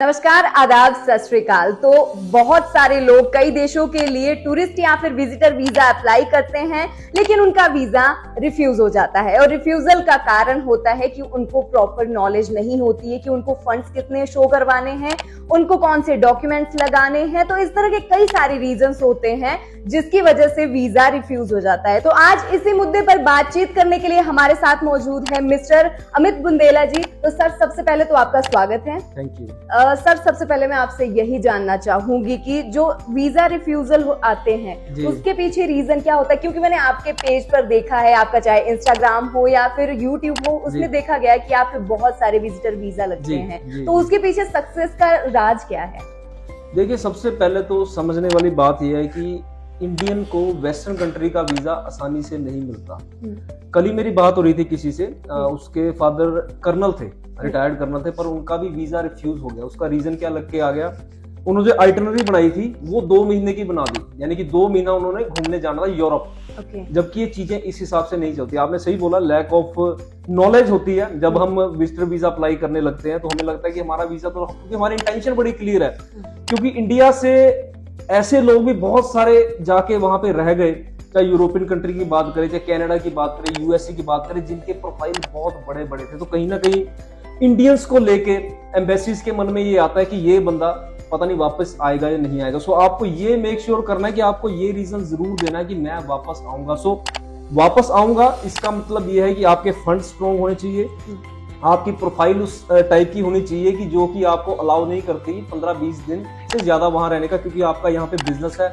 नमस्कार, आदाब, सत श्री अकाल। तो बहुत सारे लोग कई देशों के लिए टूरिस्ट या फिर विजिटर वीजा अप्लाई करते हैं, लेकिन उनका वीजा रिफ्यूज हो जाता है। और रिफ्यूजल का कारण होता है कि उनको प्रॉपर नॉलेज नहीं होती है कि उनको फंड्स कितने शो करवाने हैं, उनको कौन से डॉक्यूमेंट्स लगाने हैं। तो इस तरह के कई सारे रीजंस होते हैं जिसकी वजह से वीजा रिफ्यूज हो जाता है। तो आज इसी मुद्दे पर बातचीत करने के लिए हमारे साथ मौजूद है मिस्टर अमित बुंदेला जी। तो सर, सबसे पहले तो आपका स्वागत है। Thank you. सर, सबसे पहले मैं आपसे यही जानना चाहूंगी कि जो वीजा रिफ्यूजल आते हैं उसके पीछे रीजन क्या होता है, क्योंकि मैंने आपके पेज पर देखा है, आपका चाहे इंस्टाग्राम हो या फिर यूट्यूब हो, उसमें देखा गया है कि आप पे बहुत सारे विजिटर वीजा लगते हैं। तो उसके पीछे सक्सेस का राज क्या है? देखिए, सबसे पहले तो समझने वाली बात यह है कि इंडियन को वेस्टर्न कंट्री का वीजा आसानी से नहीं मिलता। कल ही मेरी बात हो रही थी किसी से, उसके फादर कर्नल थे, रिटायर्ड कर्नल थे, पर उनका भी वीजा रिफ्यूज हो गया। उसका रीजन क्या लग के आ गया, उन्होंने जो आइटनरी बनाई थी वो 2 महीने की बना दी, यानी कि 2 महीना उन्होंने घूमने जाना था यूरोप। जबकि ये चीजें इस हिसाब से नहीं चलती। आपने सही बोला, लैक ऑफ नॉलेज होती है। जब हम विजिटर वीजा अप्लाई करने लगते हैं तो हमें लगता है कि हमारा वीजा तो, क्योंकि हमारी इंटेंशन बड़ी क्लियर है, क्योंकि इंडिया से ऐसे लोग भी बहुत सारे जाके वहां पे रह गए, चाहे यूरोपियन कंट्री की बात करें, चाहे कनाडा की बात करें, यूएसए की बात करें, जिनके प्रोफाइल बहुत बड़े बड़े थे। तो कहीं ना कहीं इंडियंस को लेके एम्बेसीज के मन में ये आता है कि ये बंदा पता नहीं वापस आएगा या नहीं आएगा। सो आपको ये मेक श्योर करना है कि आपको ये रीजन जरूर देना है कि मैं वापस आऊंगा। सो वापस आऊंगा, इसका मतलब ये है कि आपके फंड स्ट्रॉन्ग होने चाहिए, आपकी प्रोफाइल उस टाइप की होनी चाहिए कि जो कि आपको अलाउ नहीं करती 15-20 दिन से ज्यादा वहां रहने का, क्योंकि आपका यहाँ पे बिजनेस है,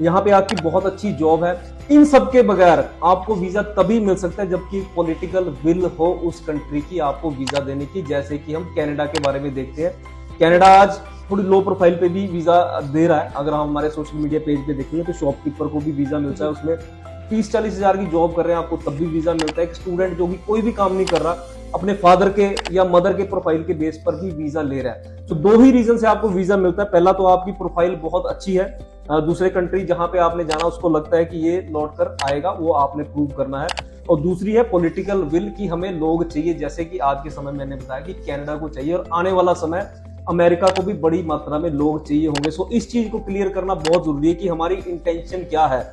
यहाँ पे आपकी बहुत अच्छी जॉब है। इन सब के बगैर आपको वीजा तभी मिल सकता है जबकि पॉलिटिकल विल हो उस कंट्री की आपको वीजा देने की। जैसे कि हम कनाडा के बारे में देखते हैं, कनाडा आज थोड़ी लो प्रोफाइल पे भी वीजा दे रहा है। अगर हम हमारे सोशल मीडिया पेज पे देखेंगे तो शॉपकीपर को भी वीजा मिलता है, उसमें 30-40 हजार की जॉब कर रहे हैं आपको तब भी वीजा मिलता है। एक स्टूडेंट जो कि कोई भी काम नहीं कर रहा, अपने फादर के या मदर के प्रोफाइल के बेस पर भी वीजा ले रहा है। तो 2 ही रीजन से आपको वीजा मिलता है। पहला तो आपकी प्रोफाइल बहुत अच्छी है, दूसरे कंट्री जहां पे आपने जाना उसको लगता है कि ये लौट कर आएगा, वो आपने प्रूव करना है। और दूसरी है पॉलिटिकल विल कि हमें लोग चाहिए, जैसे कि आज के समय मैंने बताया कि कनाडा को चाहिए और आने वाला समय अमेरिका को भी बड़ी मात्रा में लोग चाहिए होंगे। सो इस चीज को क्लियर करना बहुत जरूरी है कि हमारी इंटेंशन क्या है।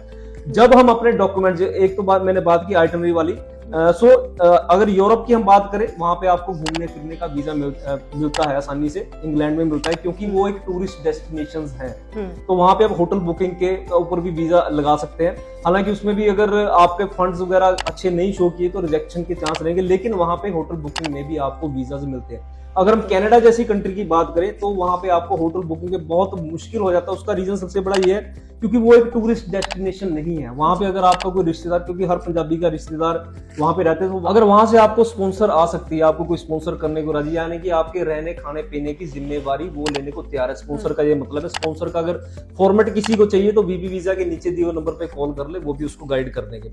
जब हम अपने डॉक्यूमेंट, एक तो बात मैंने बात की आइटनरी वाली, अगर यूरोप की हम बात करें, वहां पे आपको घूमने फिरने का वीजा मिलता है आसानी से, इंग्लैंड में मिलता है क्योंकि वो एक टूरिस्ट डेस्टिनेशन है। तो वहां पे आप होटल बुकिंग के ऊपर भी वीजा लगा सकते हैं। हालांकि उसमें भी अगर आपके फंड्स वगैरह अच्छे नहीं शो किए तो रिजेक्शन के चांस रहेंगे, लेकिन वहां पे होटल बुकिंग में भी आपको वीजा मिलते हैं। अगर हम कनाडा जैसी कंट्री की बात करें तो वहां पे आपको होटल बुकिंग में बहुत मुश्किल हो जाता है। उसका रीजन सबसे बड़ा ये है क्योंकि वो एक टूरिस्ट डेस्टिनेशन नहीं है। वहां पे अगर आपका कोई रिश्तेदार, क्योंकि हर पंजाबी का रिश्तेदार वहां पे रहते हैं, तो अगर वहां से आपको स्पॉन्सर आ सकती है, आपको कोई स्पॉन्सर करने को राजी, यानी कि आपके रहने खाने पीने की जिम्मेवारी वो लेने को तैयार है। स्पॉन्सर का ये मतलब है, स्पॉन्सर का अगर फॉर्मेट किसी को चाहिए तो वीबी वीजा के नीचे दिए हुए नंबर पे कॉल कर ले, वो भी उसको गाइड कर देंगे।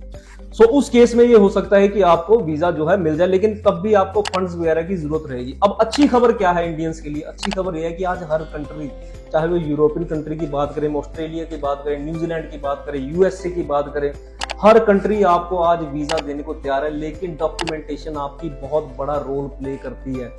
सो उस केस में ये हो सकता है कि आपको वीजा जो है मिल जाए, लेकिन तब भी आपको फंड्स वगैरह की जरूरत रहेगी। अब अच्छी खबर क्या है इंडियंस के लिए? अच्छी खबर यह है कि आज हर कंट्री, चाहे वो यूरोपियन कंट्री की बात करें, ऑस्ट्रेलिया की बात करें, न्यूजीलैंड की बात करें, यूएसए की बात करें, हर कंट्री आपको आज वीजा देने को तैयार है। लेकिन डॉक्यूमेंटेशन आपकी बहुत बड़ा रोल प्ले करती है।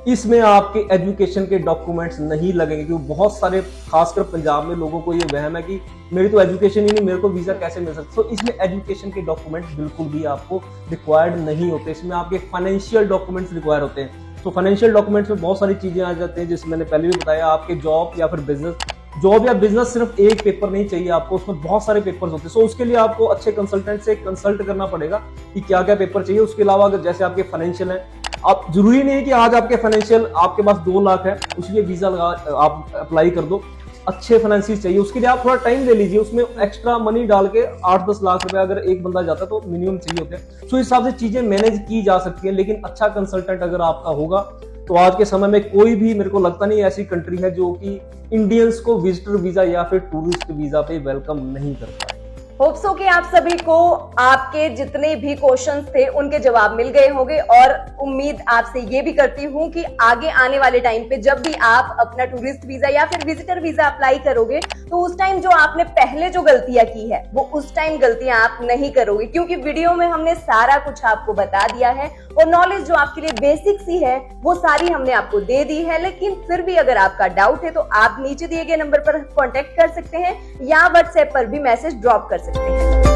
इसमें आपके एजुकेशन के डॉक्यूमेंट्स नहीं लगेंगे, क्योंकि बहुत सारे, खासकर पंजाब में लोगों को ये वहम है कि मेरी तो एजुकेशन ही नहीं, मेरे को वीजा कैसे मिल सकता। तो इसमें एजुकेशन के डॉक्यूमेंट्स बिल्कुल भी आपको रिक्वायर्ड नहीं होते। इसमें आपके फाइनेंशियल डॉक्यूमेंट्स रिक्वायर होते हैं। तो फाइनेंशियल डॉक्यूमेंट्स में बहुत सारी चीजें आ जाती हैं, जिसमें मैंने पहले भी बताया। आपके जॉब या फिर बिजनेस, जॉब या बिजनेस सिर्फ एक पेपर नहीं चाहिए आपको, उसमें बहुत सारे पेपर्स होते हैं। सो उसके लिए आपको अच्छे कंसल्टेंट से कंसल्ट करना पड़ेगा कि क्या क्या पेपर चाहिए। उसके अलावा अगर जैसे आपके फाइनेंशियल है, आप जरूरी नहीं है कि आज आपके फाइनेंशियल, आपके पास 2 लाख है उसके बीजा लगा आप अप्लाई कर दो। अच्छे फाइनेंसिस चाहिए, उसके लिए आप थोड़ा टाइम ले लीजिए, उसमें एक्स्ट्रा मनी डाल के 8-10 लाख रुपए अगर एक बंदा जाता है तो मिनिमम चाहिए होते हैं। सो इस हिसाब से चीजें मैनेज की जा सकती है। लेकिन अच्छा कंसल्टेंट अगर आपका होगा तो आज के समय में कोई भी, मेरे को लगता नहीं ऐसी कंट्री है जो कि इंडियंस को विजिटर वीजा या फिर टूरिस्ट वीजा पे वेलकम नहीं करता है। होप सो कि आप सभी को आपके जितने भी क्वेश्चंस थे उनके जवाब मिल गए होंगे, और उम्मीद आपसे ये भी करती हूँ कि आगे आने वाले टाइम पे जब भी आप अपना टूरिस्ट वीजा या फिर विजिटर वीजा अप्लाई करोगे तो उस टाइम जो आपने पहले जो गलतियां की है वो उस टाइम गलतियां आप नहीं करोगे, क्योंकि वीडियो में हमने सारा कुछ आपको बता दिया है और नॉलेज जो आपके लिए बेसिक सी है वो सारी हमने आपको दे दी है। लेकिन फिर भी अगर आपका डाउट है तो आप नीचे दिए गए नंबर पर कांटेक्ट कर सकते हैं या व्हाट्सएप पर भी मैसेज ड्रॉप कर सकते हैं।